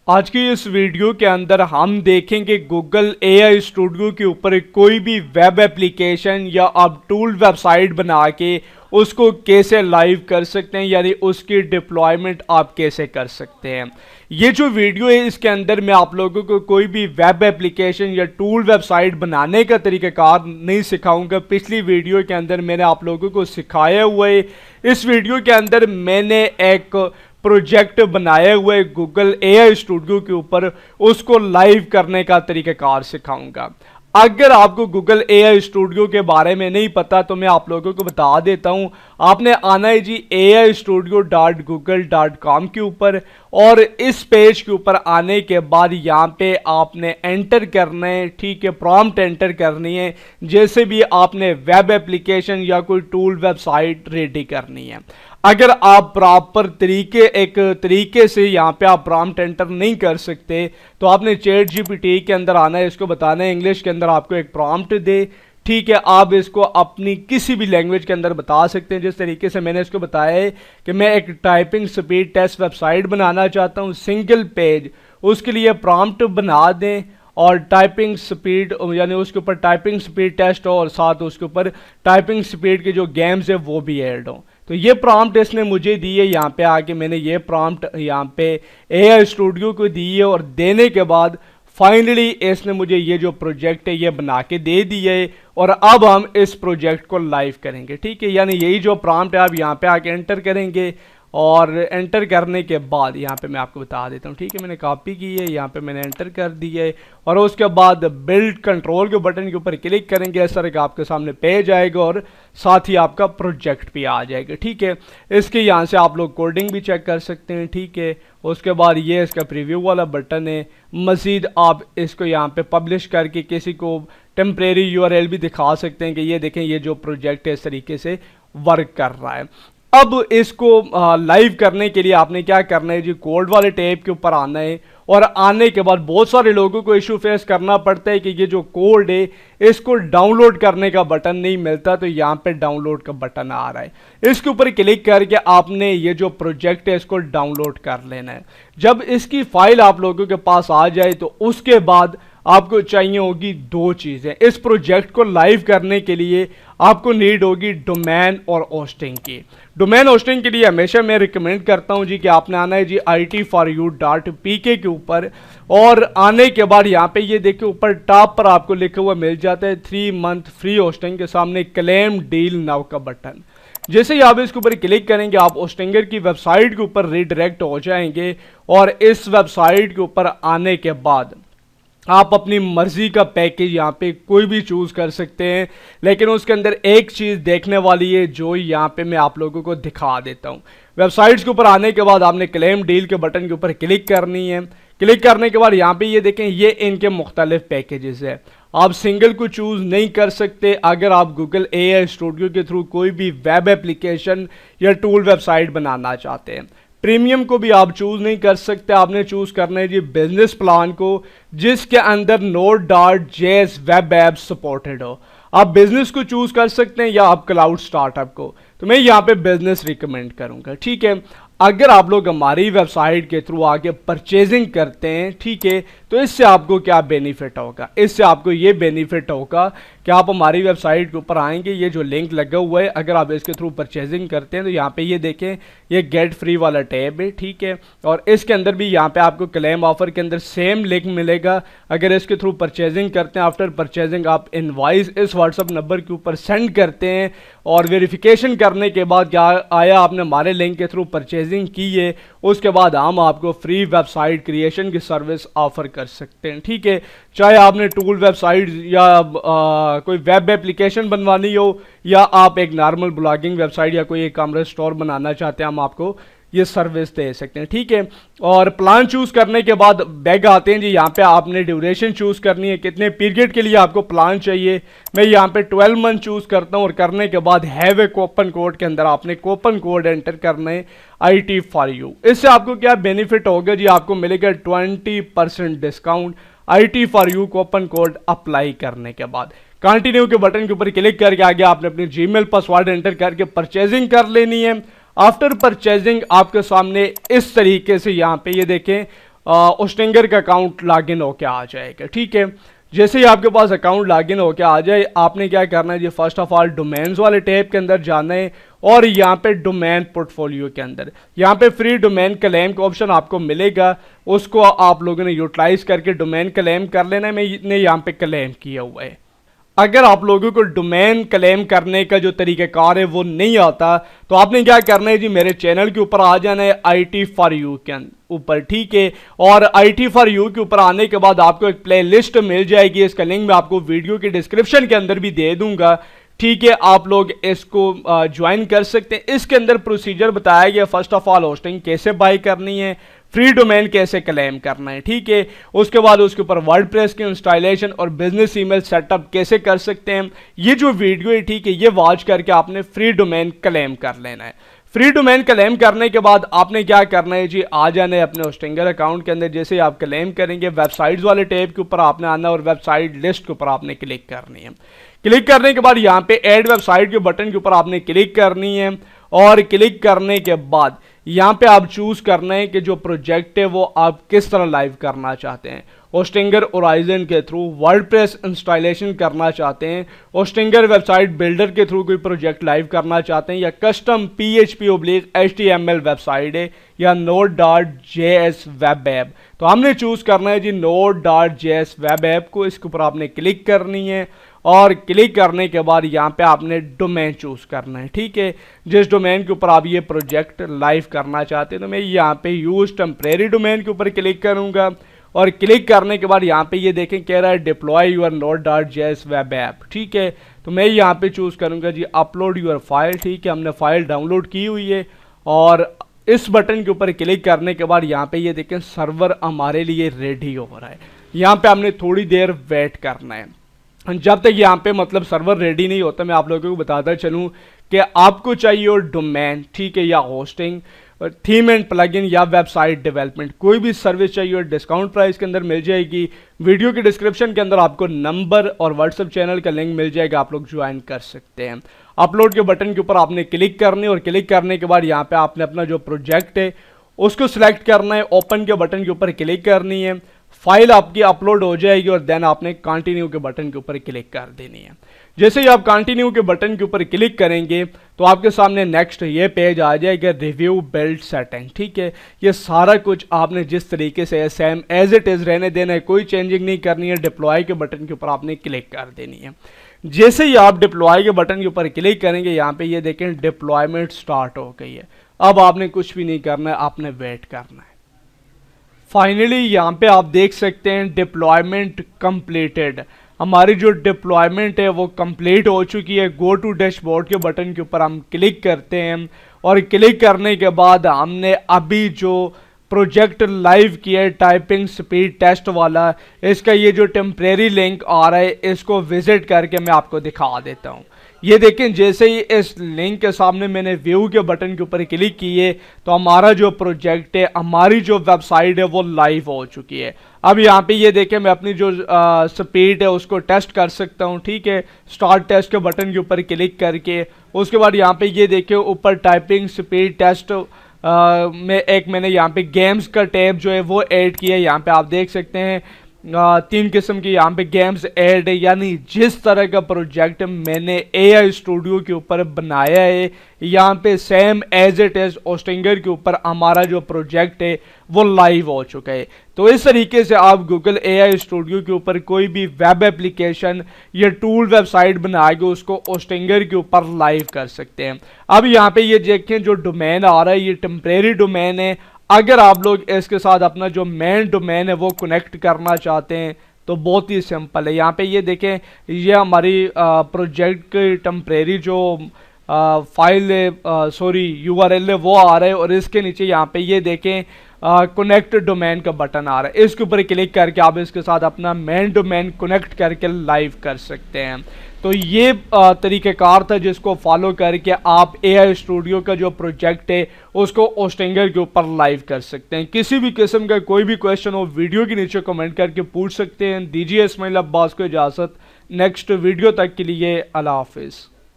आज की इस वीडियो के अंदर हम देखेंगे गूगल एआई स्टूडियो के ऊपर कोई भी वेब एप्लीकेशन या आप टूल वेबसाइट बना के उसको कैसे लाइव कर सकते हैं, यानी उसकी डिप्लॉयमेंट आप कैसे कर सकते हैं। ये जो वीडियो है इसके अंदर मैं आप लोगों को कोई भी वेब एप्लीकेशन या टूल वेबसाइट बनाने का तरीक़ाकार नहीं सिखाऊंगा। पिछली वीडियो के अंदर मैंने आप लोगों को सिखाया हुआ है। इस वीडियो के अंदर मैंने एक प्रोजेक्ट बनाए हुए गूगल एआई स्टूडियो के ऊपर उसको लाइव करने का तरीक़ाकार सिखाऊंगा। अगर आपको गूगल एआई स्टूडियो के बारे में नहीं पता तो मैं आप लोगों को बता देता हूं। आपने आना है जी aistudio.google.com के ऊपर, और इस पेज के ऊपर आने के बाद यहाँ पे आपने एंटर करना है, ठीक है, प्रॉम्प्ट एंटर करनी है। जैसे भी आपने वेब एप्लीकेशन या कोई टूल वेबसाइट रेडी करनी है। अगर आप प्रॉपर तरीके से यहाँ पे आप प्रॉम्प्ट एंटर नहीं कर सकते तो आपने चैट जीपीटी के अंदर आना है, इसको बताना है इंग्लिश के अंदर आपको एक प्रॉम्प्ट दे, ठीक है। आप इसको अपनी किसी भी लैंग्वेज के अंदर बता सकते हैं। जिस तरीके से मैंने इसको बताया है कि मैं एक टाइपिंग स्पीड टेस्ट वेबसाइट बनाना चाहता हूँ, सिंगल पेज, उसके लिए प्रॉम्प्ट बना दें और टाइपिंग स्पीड यानी उसके ऊपर टाइपिंग स्पीड टेस्ट हो और साथ उसके ऊपर टाइपिंग स्पीड के जो गेम्स है वो भी ऐड हो। तो ये प्रॉम्प्ट इसने मुझे दी है। यहाँ पे आके मैंने ये प्रॉम्प्ट यहाँ पे एआई स्टूडियो को दी है और देने के बाद फाइनली इसने मुझे ये जो प्रोजेक्ट है ये बना के दे दिया है और अब हम इस प्रोजेक्ट को लाइव करेंगे, ठीक है। यानी यही जो प्रॉम्प्ट है आप यहाँ पे आके एंटर करेंगे और एंटर करने के बाद यहाँ पे मैं आपको बता देता हूँ, ठीक है। मैंने कॉपी की है, यहाँ पे मैंने एंटर कर दी है और उसके बाद बिल्ड कंट्रोल के बटन के ऊपर क्लिक करेंगे। इस तरह का आपके सामने पेज आएगा और साथ ही आपका प्रोजेक्ट भी आ जाएगा, ठीक है। इसके यहाँ से आप लोग कोडिंग भी चेक कर सकते हैं, ठीक है। उसके बाद ये इसका प्रीव्यू वाला बटन है। मज़ीद आप इसको यहाँ पे पब्लिश करके किसी को टेम्परेरी यूआरएल भी दिखा सकते हैं कि ये देखें ये जो प्रोजेक्ट है इस तरीके से वर्क कर रहा है। अब इसको लाइव करने के लिए आपने क्या करना है जी, कोड वाले टैब के ऊपर आना है और आने के बाद बहुत सारे लोगों को इशू फेस करना पड़ता है कि ये जो कोड है इसको डाउनलोड करने का बटन नहीं मिलता। तो यहाँ पे डाउनलोड का बटन आ रहा है, इसके ऊपर क्लिक करके आपने ये जो प्रोजेक्ट है इसको डाउनलोड कर लेना है। जब इसकी फाइल आप लोगों के पास आ जाए तो उसके बाद आपको चाहिए होगी दो चीज़ें। इस प्रोजेक्ट को लाइव करने के लिए आपको नीड होगी डोमेन और होस्टिंग की। डोमेन होस्टिंग के लिए हमेशा मैं रिकमेंड करता हूं जी कि आपने आना है जी it4u.pk के ऊपर और आने के बाद यहाँ पे ये देखिए ऊपर टॉप पर आपको लिखा हुआ मिल जाता है 3 मंथ फ्री होस्टिंग के सामने क्लेम डील नाउ का बटन। जैसे ही आप इसके ऊपर क्लिक करेंगे आप होस्टिंगर की वेबसाइट के ऊपर रिडायरेक्ट हो जाएंगे और इस वेबसाइट के ऊपर आने के बाद आप अपनी मर्जी का पैकेज यहाँ पे कोई भी चूज़ कर सकते हैं। लेकिन उसके अंदर एक चीज़ देखने वाली है जो यहाँ पे मैं आप लोगों को दिखा देता हूँ। वेबसाइट्स के ऊपर आने के बाद आपने क्लेम डील के बटन के ऊपर क्लिक करनी है। क्लिक करने के बाद यहाँ पे ये देखें ये इनके मुख्तलिफ पैकेजेस है। आप सिंगल को चूज़ नहीं कर सकते। अगर आप गूगल एआई स्टूडियो के थ्रू कोई भी वेब एप्लीकेशन या टूल वेबसाइट बनाना चाहते हैं, प्रीमियम को भी आप चूज़ नहीं कर सकते। आपने चूज़ करना है जी बिजनेस प्लान को जिसके अंदर Node.js वेब ऐप सपोर्टेड हो। आप बिजनेस को चूज़ कर सकते हैं या आप क्लाउड स्टार्टअप को। तो मैं यहाँ पे बिजनेस रिकमेंड करूँगा, ठीक है। अगर आप लोग हमारी वेबसाइट के थ्रू आके परचेजिंग करते हैं, ठीक है, तो इससे आपको क्या बेनिफिट होगा? इससे आपको ये बेनिफिट होगा कि आप हमारी वेबसाइट के ऊपर आएंगे, ये जो लिंक लगा हुआ है अगर आप इसके थ्रू परचेजिंग करते हैं तो यहाँ पे ये देखें ये गेट फ्री वाला टैब है, ठीक है। और इसके अंदर भी यहाँ पे आपको क्लेम ऑफर के अंदर सेम लिंक मिलेगा। अगर इसके थ्रू परचेजिंग करते हैं, आफ्टर परचेजिंग आप इनवॉइस इस व्हाट्सअप नंबर के ऊपर सेंड करते हैं और वेरिफिकेशन करने के बाद क्या आया आपने हमारे लिंक के थ्रू परचेजिंग की है, उसके बाद हम आपको फ्री वेबसाइट क्रिएशन की सर्विस ऑफर कर सकते हैं, ठीक है। चाहे आपने टूल वेबसाइट या कोई वेब एप्लीकेशन बनवानी हो या आप एक नॉर्मल ब्लॉगिंग वेबसाइट या कोई e-कॉमर्स स्टोर बनाना चाहते हैं, हम आपको ये सर्विस दे सकते हैं, ठीक है। और प्लान चूज़ करने के बाद बैग आते हैं जी। यहाँ पे आपने ड्यूरेशन चूज़ करनी है, कितने पीरियड के लिए आपको प्लान चाहिए। मैं यहाँ पे 12 मंथ चूज़ करता हूँ और करने के बाद हैव ए कूपन कोड के अंदर आपने कूपन कोड एंटर करना है IT4U। इससे आपको क्या बेनिफिट होगा जी, आपको मिलेगा 20% discount IT4U coupon code apply करने के बाद। कंटिन्यू के बटन के ऊपर क्लिक करके आगे आपने अपनी जीमेल पासवर्ड एंटर करके परचेजिंग कर लेनी है। आफ्टर परचेजिंग आपके सामने इस तरीके से यहाँ पे ये देखें होस्टिंगर का अकाउंट लॉगिन होके आ जाएगा। ठीक है, जैसे ही आपके पास अकाउंट लॉगिन होके आ जाए, आपने क्या करना है जी, फर्स्ट ऑफ ऑल डोमेन्स वाले टैब के अंदर जाना है और यहाँ पे डोमेन पोर्टफोलियो के अंदर यहाँ पे फ्री डोमेन क्लेम का ऑप्शन आपको मिलेगा, उसको आप लोगों ने यूटिलाइज करके डोमेन क्लेम कर लेना है। मैंने यहाँ पे क्लेम किया हुआ है। अगर आप लोगों को डोमेन क्लेम करने का जो तरीक़ाकार है वो नहीं आता, तो आपने क्या करना है जी, मेरे चैनल के ऊपर आ जाना है IT फॉर यू के ऊपर। ठीक है, और IT फॉर यू के ऊपर आने के बाद आपको एक प्लेलिस्ट मिल जाएगी, इसका लिंक मैं आपको वीडियो के डिस्क्रिप्शन के अंदर भी दे दूंगा। ठीक है, आप लोग इसको ज्वाइन कर सकते हैं। इसके अंदर प्रोसीजर बताया गया, फर्स्ट ऑफ ऑल होस्टिंग कैसे बाय करनी है, फ्री डोमेन कैसे क्लेम करना है। ठीक है, उसके बाद उसके ऊपर वर्डप्रेस की इंस्टॉलेशन और बिजनेस ईमेल सेटअप कैसे कर सकते हैं, ये जो वीडियो है, ठीक है, ये वॉच करके आपने फ्री डोमेन क्लेम कर लेना है। फ्री डोमेन क्लेम करने के बाद आपने क्या करना है जी, आ जाना है अपने होस्टिंगर अकाउंट के अंदर। जैसे ही आप क्लेम करेंगे, वेबसाइट्स वाले टैब के ऊपर आपने आना और वेबसाइट लिस्ट के ऊपर आपने क्लिक करनी है। क्लिक करने के बाद यहाँ पे ऐड वेबसाइट के बटन के ऊपर आपने क्लिक करनी है और क्लिक करने के बाद यहाँ पे आप चूज करना है कि जो प्रोजेक्ट है वो आप किस तरह लाइव करना चाहते हैं। होस्टिंगर होराइजन के थ्रू, वर्डप्रेस इंस्टॉलेशन करना चाहते हैं, होस्टिंगर वेबसाइट बिल्डर के थ्रू कोई प्रोजेक्ट लाइव करना चाहते हैं, या कस्टम PHP/HTML वेबसाइट है, या Node.js वेब ऐप। तो हमने चूज करना है जी Node.js वेब ऐप को। इसके ऊपर आपने क्लिक करनी है और क्लिक करने के बाद यहाँ पे आपने डोमेन चूज करना है। ठीक है, जिस डोमेन के ऊपर आप ये प्रोजेक्ट लाइव करना चाहते हैं, तो मैं यहाँ पे यूज टेम्परेरी डोमेन के ऊपर क्लिक करूंगा और क्लिक करने के बाद यहाँ पे ये देखें कह रहा है deploy your Node.js web app. ठीक है, तो मैं यहाँ पे चूज करूंगा जी अपलोड यूर फाइल। ठीक है, हमने फाइल डाउनलोड की हुई है और इस बटन के ऊपर क्लिक करने के बाद यहाँ पे ये देखें सर्वर हमारे लिए रेडी हो रहा है। यहाँ पे हमने थोड़ी देर वेट करना है जब तक यहाँ पे मतलब सर्वर रेडी नहीं होता। मैं आप लोगों को बताता चलूँ कि आपको चाहिए और डोमेन, ठीक है, या होस्टिंग, थीम एंड प्लगइन या वेबसाइट डेवलपमेंट, कोई भी सर्विस चाहिए और डिस्काउंट प्राइस के अंदर मिल जाएगी। वीडियो के डिस्क्रिप्शन के अंदर आपको नंबर और व्हाट्सएप चैनल का लिंक मिल जाएगा, आप लोग ज्वाइन कर सकते हैं। अपलोड के बटन के ऊपर आपने क्लिक करनी और क्लिक करने के बाद यहाँ पे आपने अपना जो प्रोजेक्ट है उसको सिलेक्ट करना है। ओपन के बटन के ऊपर क्लिक करनी है, फाइल आपकी अपलोड हो जाएगी और देन आपने कंटिन्यू के बटन के ऊपर क्लिक कर देनी है। जैसे ही आप कंटिन्यू के बटन के ऊपर क्लिक करेंगे तो आपके सामने नेक्स्ट ये पेज आ जाएगा, रिव्यू बिल्ड सेटिंग। ठीक है, ये सारा कुछ आपने जिस तरीके से सेम एज इट इज रहने देना है, कोई चेंजिंग नहीं करनी है। डिप्लॉय के बटन के ऊपर आपने क्लिक कर देनी है। जैसे ही आप डिप्लॉय के बटन के ऊपर क्लिक करेंगे, यहाँ पे ये देखें डिप्लॉयमेंट स्टार्ट हो गई है। अब आपने कुछ भी नहीं करना है, आपने वेट करना है। फाइनली यहाँ पे आप देख सकते हैं डिप्लॉयमेंट कंप्लीटेड। हमारी जो डिप्लॉयमेंट है वो कंप्लीट हो चुकी है। गो टू डैशबोर्ड के बटन के ऊपर हम क्लिक करते हैं और क्लिक करने के बाद हमने अभी जो प्रोजेक्ट लाइव किया है टाइपिंग स्पीड टेस्ट वाला, इसका ये जो टेम्परेरी लिंक आ रहा है इसको विजिट करके मैं आपको दिखा देता हूँ। ये देखें, जैसे ही इस लिंक के सामने मैंने व्यू के बटन के ऊपर क्लिक किए तो हमारा जो प्रोजेक्ट है, हमारी जो वेबसाइट है वो लाइव हो चुकी है। अब यहाँ पे ये देखें, मैं अपनी जो स्पीड है उसको टेस्ट कर सकता हूँ। ठीक है, स्टार्ट टेस्ट के बटन के ऊपर क्लिक करके उसके बाद यहाँ पे ये देखें ऊपर टाइपिंग स्पीड टेस्ट में मैंने यहाँ पे गेम्स का टैब जो है वो ऐड किया है। यहाँ पे आप देख सकते हैं 3 किस्म की यहाँ पे गेम्स ऐड है, यानी जिस तरह का प्रोजेक्ट मैंने AI स्टूडियो के ऊपर बनाया है, यहाँ पे same as it is Hostinger के ऊपर हमारा जो प्रोजेक्ट है वो लाइव हो चुका है। तो इस तरीके से आप गूगल AI स्टूडियो के ऊपर कोई भी वेब एप्लीकेशन या टूल वेबसाइट बना के उसको होस्टिंगर के ऊपर लाइव कर सकते हैं। अब यहाँ पे ये देखें, जो डोमेन आ रहा है ये टेम्परेरी डोमेन है। अगर आप लोग इसके साथ अपना जो मेन डोमेन है वो कनेक्ट करना चाहते हैं तो बहुत ही सिंपल है। यहाँ पे ये देखें, ये हमारी प्रोजेक्ट की टेम्परेरी जो फाइल है, सॉरी URL है वो आ रहा है और इसके नीचे यहाँ पे ये देखें कनेक्ट डोमेन का बटन आ रहा है। इसके ऊपर क्लिक करके आप इसके साथ अपना मेन डोमेन कनेक्ट करके लाइव कर सकते हैं। तो ये तरीक़ेकार था जिसको फॉलो करके आप AI स्टूडियो का जो प्रोजेक्ट है उसको होस्टिंगर के ऊपर लाइव कर सकते हैं। किसी भी किस्म का कोई भी क्वेश्चन हो वीडियो के नीचे कमेंट करके पूछ सकते हैं। दीजिए इस्माइल अब्बास को इजाज़त, नेक्स्ट वीडियो तक के लिए अल्लाह हाफिज़।